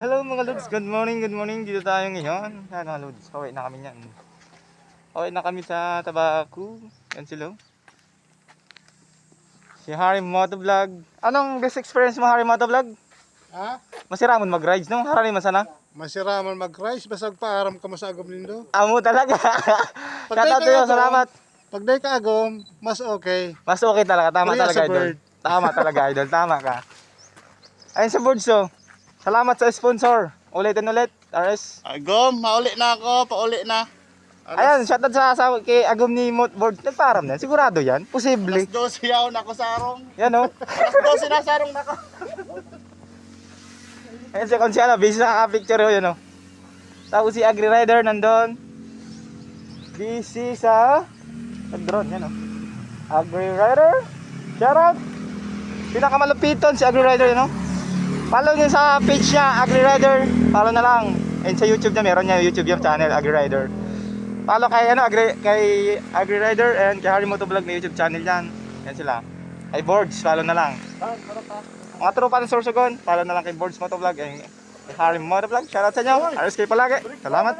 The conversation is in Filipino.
Hello mga Lods, good morning, good morning. Dito tayo ngayon. Yan mga Lods, pauwi na kami niyan. Pauwi na kami sa Tabaco. Yan sila. Si Harry Motovlog. Anong best experience mo, Harry Motovlog? Ha? Masira mo mag-rides, no? Harry, masana? Masira man mag-rice, basag paaram ka mo sa agom nindo. Amo talaga. Shoutout Pagday to you, ka agom, salamat. Pagday ka agom, mas okay. Mas okay talaga, tama Kuya, talaga sa idol. bird. Tama talaga idol, tama ka. Ayun sa birds, oh. Salamat sa sponsor. Ulitin ulit, RS. Agom, mauli na ako, pauli na. Ayan, shoutout sa asawa kay Agum ni Motovboard. Nagparam na, sigurado yan. Posible. Alas 12 yaw na ako sa arong. Yan, oh. Alas 12 na sa arong na ako. Ayan si Consiano, busy sa picture yun, oh. Tapos si Agri Rider nandun. Busy sa drone, yan, oh. Agri Rider, shoutout. Pinakamalupiton si Agri Rider, yun, oh. Follow nyo sa page niya, Agri Rider. Follow na lang. And sa YouTube niya, meron niya YouTube yung channel, Agri Rider. Follow kay, kay Agri Rider and kay Harry Motovlog na YouTube channel yan. Yan sila. Kay Boards, follow na lang. Mga tropa ng Sorsogon, follow na lang kay Boards Motovlog and kay Harry Motovlog. Shoutout sa inyo. RSK palagi. Salamat.